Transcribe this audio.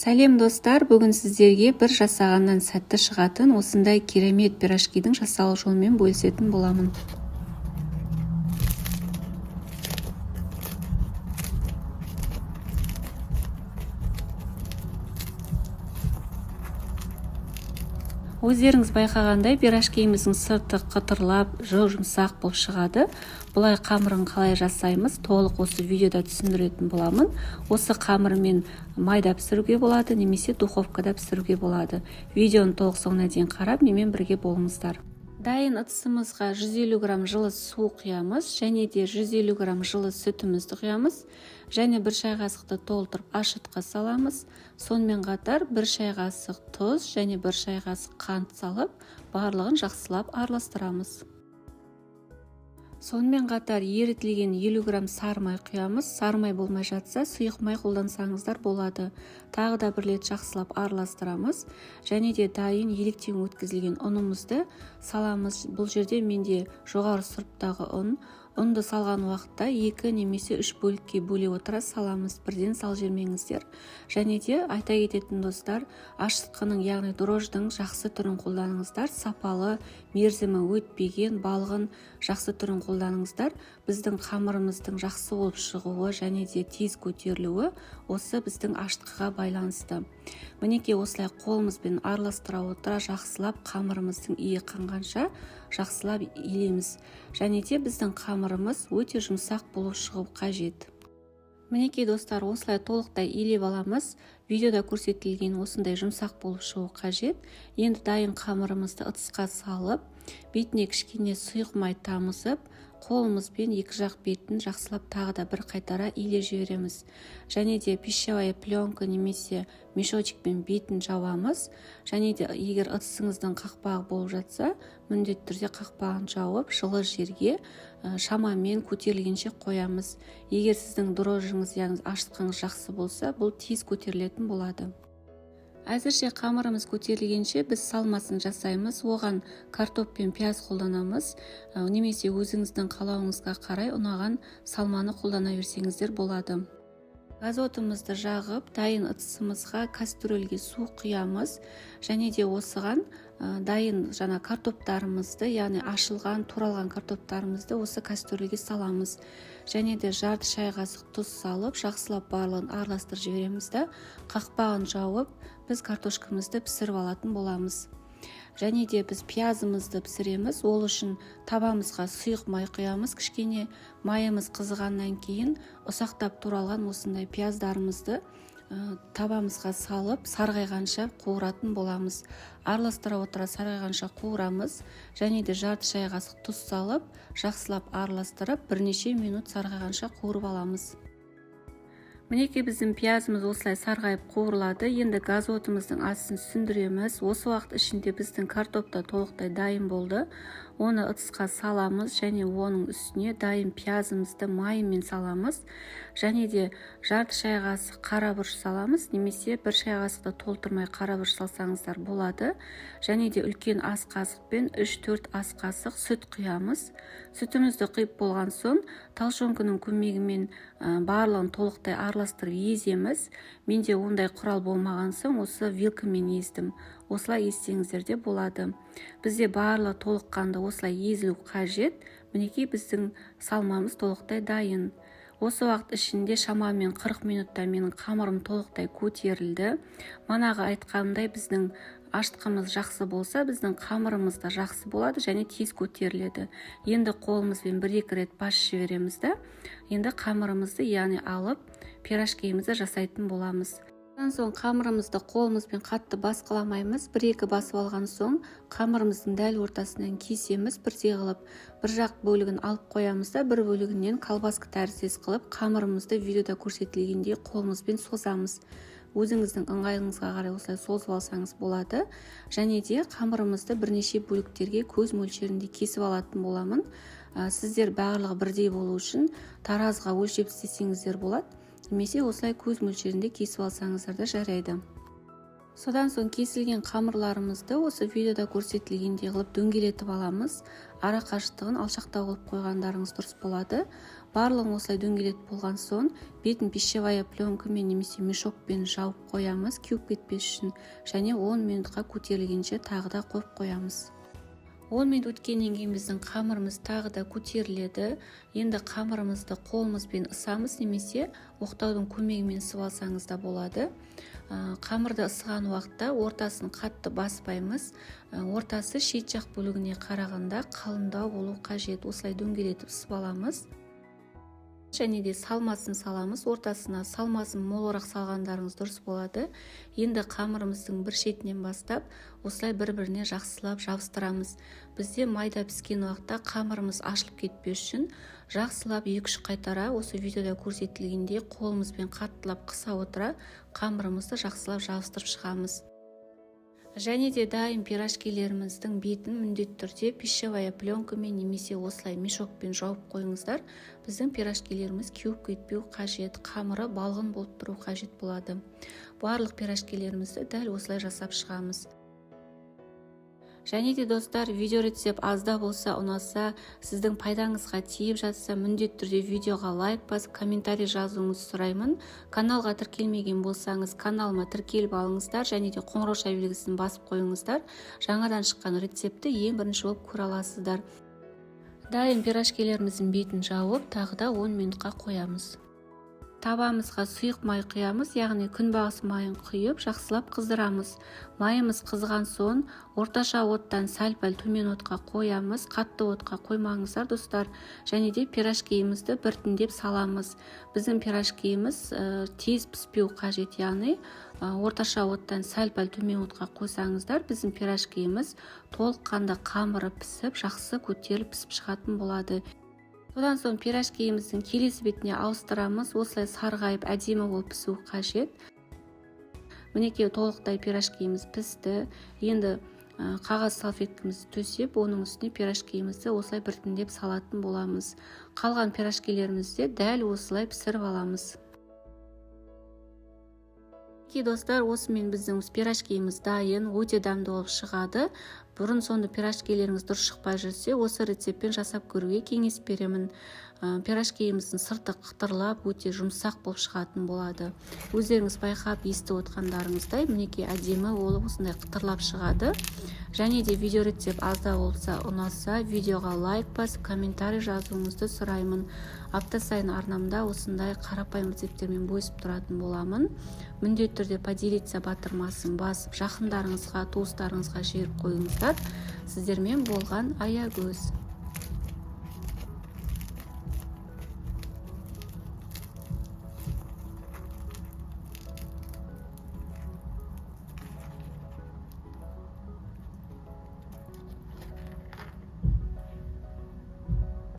Сәлем достар, бүгін сіздерге бір жасағаннан сәтті шығатын осындай керемет пирожкидің жасалу жолымен бөлісетін боламын. Өздеріңіз байқағандай, пирожкиіміздің сырты қытырлап, жұмсақ болып шығады. Бұлай қамырын қалай жасаймыз, толық осы видеода түсіндіретін боламын. Осы қамырмен майда пісіруге болады, немесе духовкада пісіруге болады. Видеоны толық соңына дейін қарап, менімен бірге болыңыздар. Дайын ыдысымызға 150 грамм жылы су құямыз, және де 150 грамм жылы сүтімізді құямыз, және 1 шай қасықты толтырып ашытқа саламыз. Сонымен қатар 1 шай қасық тұз және 1 шай қасық қант салып, барлығын жақсылап араластырамыз. Сонымен қатар ерітілген 50 грамм сары май құямыз. Сары май болмай жатса, сұйық май қолдансаңыздар болады. Тағы да бір рет жақсылап араластырамыз. Және де дайын електен өткізілген ұнымызды саламыз. Бұл жерде менде жоғары сұрыптағы ұн. Ұнды салған уақытта 2 немесе 3 бөлікке бөле отыра саламыз. Бірден сал жермеңіздер. Және де айта кететін достар, ашытқының, яғни дрожждың жақсы түрін қолданыңыздар. Сапалы, мерзімі өтпеген, балғын жақсы түрін қолданыңыздар. Біздің қамырымыздың жақсы болып шығуы және де тез көтерілуі осы біздің ашытқыға байланысты. Мінекей осылай қолымызбен араластыра отыра жақсылап қамырымыздың иі қанғанша жақсылап илеміз. Және де біздің қамырымыз өте жұмсақ болып шығу қажет. Мінекей достар, осылай толықтай илеп аламыз. Видеода көрсетілген осындай жұмсақ болып шығу қажет. Енді дайын қамырымызды ыдысқа салып, бетіне кішкене сұйық май тамызып, қолымызбен екі жақ бетін жақсылап тағы да бір қайтара илеп жібереміз. Және де пищевая пленка немесе мешочекпен бетін жауамыз. Және де егер ыдысыңыздың қақпағы болып жатса, міндетті түрде қақпағын жауып, жылы жерге шамамен көтерілгенше қоямыз. Егер сіздің дрожжыңыз, яғни ашытқыңыз жақсы болса, бұл тез көтерілетін болады. Әзірше қамырымыз көтерілгенше біз салмасын жасаймыз. Оған картоп пен пияз қолданамыз. Немесе өзіңіздің қалауыңызға қарай ұнаған салманы қолдана берсеңіздер болады. Газ отымызды жағып, дайын ыдысымызға кастрөлге су құямыз. Және де осыған дайын картоптарымызды, яғни ашылған, туралған картоптарымызды осы кастрөлге саламыз. Және де жарты шай қасық тұз салып, жақсылап барлығын араластырып жібереміз де, қақпағын жауып, біз картошкамызды пісіріп алатын боламыз. Және де біз пиязымызды пісіреміз. Ол үшін табамызға сұйық май құямыз. Кішкене майымыз қызғаннан кейін ұсақтап туралған осындай пияздарымызды табамызға салып, сарғайғанша қуыратын боламыз. Араластыра отыра сарғайғанша қуырамыз. Және де жарты шай қасық тұз салып, жақсылап араластырып, бірнеше минут сарғайғанша қуырып аламыз. Мінекей біздің пиязымыз осылай сарғайып қуырылады. Енді газ отымыздың астын сөндіреміз. Осы уақыт ішінде біздің картоп та толықтай дайын болды. Оны ыдысқа саламыз және оның үстіне дайын пиязымызды майымен саламыз. Және де жарты шай қасық қара бұрыш саламыз, немесе 1 шай қасықты толтырмай қара бұрыш салсаңыздар болады. Және де үлкен ас қасықпен 3-4 ас қасық сүт құямыз. Сүтімізді құйып болған соң, талшонкының көмегімен барлығын толықтай араластырып еземіз. Менде ондай құрал болмаған соң, осы вилкамен ездім. Осылай езсеңіздер де болады. Бізде барлығы толыққанды осылай езілу қажет. Мінекей біздің салмамыз толықтай дайын. Осы уақыт ішінде шамамен 40 минутта менің қамырым толықтай көтерілді. Манағы айтқанымдай біздің ашытқымыз жақсы болса, біздің қамырымыз да жақсы болады және тез көтеріледі. Енді қолымызбен 1-2 рет басып жібереміз де, енді қамырымызды, яғни алып, пирожкиімізді жасайтын боламыз. Содан соң қамырымызды қолымызбен қатты басқыламаймыз. 1-2 басып алған соң, қамырымыздың дәл ортасынан кесеміз, бірдей қылып, бір жақ бөлігін алып қоямыз да, бір бөлігінен колбаска тәріздес қылып, қамырымызды видеода көрсетілгендей қолымызбен созамыз. Өзіңіздің ыңғайыңызға қарай осылай созып алсаңыз болады. Және де қамырымызды бірнеше бөліктерге көз мөлшерінде кесіп алатын боламын. Сіздер барлығы бірдей болу үшін таразыға өлшеп істесеңіздер болады. Немесе осылай көз мөлшерінде кесіп алсаңыздар да жарайды. Содан соң кесілген қамырларымызды осы видеода көрсетілгендей қылып дөңгелетіп аламыз. Ара қашықтығын алшақтау қылып қойғандарыңыз дұрыс болады. Барлығын осылай дөңгелетіп болған соң бетін пищевая пленкамен немесе мешокпен жауып қоямыз, кеуіп кетпес үшін, және 10 минутқа көтерілгенше тағы да қойып қоямыз. 10 минут өткеннен кейін біздің қамырымыз тағы да көтеріледі. Енді қамырымызды қолымызбен ысамыз немесе оқтаудың көмегімен ысып алсаңыз да болады. Қамырды ысыған уақытта ортасын қатты баспаймыз. Ортасы шет жақ бөлігіне қарағанда қалыңдау болу қажет. Осылай дөңгелетіп ысып аламыз. Және де салмасын саламыз. Ортасына салмасын молырақ салғандарыңыз дұрыс болады. Енді қамырымыздың бір шетінен бастап осылай бір-біріне жақсылап жабыстырамыз. Бізде майда піскен уақытта қамырымыз ашылып кетпес үшін жақсылап 2-3 қайтара осы видеода көрсетілгендей қолымызбен қаттылап қыса отыра қамырымызды жақсылап жабыстырып шығамыз. Және де дайын пирожкилеріміздің бетін міндетті түрде пищевая пленкамен немесе осылай мешокпен жауып қойыңыздар. Біздің пирожкилеріміз кеуіп кетпеу қажет, қамыры балғын болып тұру қажет болады. Барлық пирожкилерімізді дәл осылай жасап шығамыз. Және де достар, видео рецепт азда болса ұнаса, сіздің пайдаңызға тиіп жатса, міндетті түрде видеоға лайк басып, комментарий жазуыңызды сұраймын. Каналға тіркелмеген болсаңыз, каналыма тіркеліп алыңыздар, және де қоңырау белгісін басып қойыңыздар. Жаңадан шыққан рецепті ең бірінші болып көре аласыздар. Дайын пирожкилеріміздің бетін жауып, тағы да 10 минутқа қоямыз. Табамызға сұйық май құямыз, яғни күнбағыс майын құйып, жақсылап қыздырамыз. Майымыз қызған соң, орташа оттан сәл-пәл төмен отқа қоямыз, қатты отқа қоймаңыздар достар. Және де пирожкиімізді біртіндеп саламыз. Біздің пирожкиіміз тез піспеу қажет, яғни орташа оттан сәл-пәл төмен отқа қойсаңыздар, біздің пирожкиіміз толыққанды қамыры пісіп, жақсы көтеріліп пісіп шығатын болады. Содан соң пирожкиіміздің келесі бетіне ауыстырамыз. Осылай сарғайып әдемі болып пісу қажет. Мінекей толықтай пирожкиіміз пісті. Енді қағаз салфеткамызды төсеп, оның үстіне пирожкиімізді осылай біртіндеп салатын боламыз. Қалған пирожкилерімізді дәл осылай пісіріп аламыз. Достар, осымен біздің пирожкиіміз дайын, өте дәмді болып шығады. Бұрын соңды пирожкилеріңіз дұрыс шықпай жүрсе, осы рецептпен жасап көруге кеңес беремін. Пирожкиіміздің сырты қытырлап, өте жұмсақ болып шығатын болады. Өздеріңіз байқап естіп отқандарыңыздай, мінекей әдемі болып осындай қытырлап шығады. Және де видео рецепт азда болса ұнаса, видеоға лайк басып, комментарий жазуыңызды сұраймын. Апта сайын арнамда осындай қарапайым рецептермен бөлісіп тұратын боламын. Міндетті түрде поделиться батырмасын басып, жақындарыңызға, туыстарыңызға жіберіп қойыңыздар. Сіздермен болған Аягөз.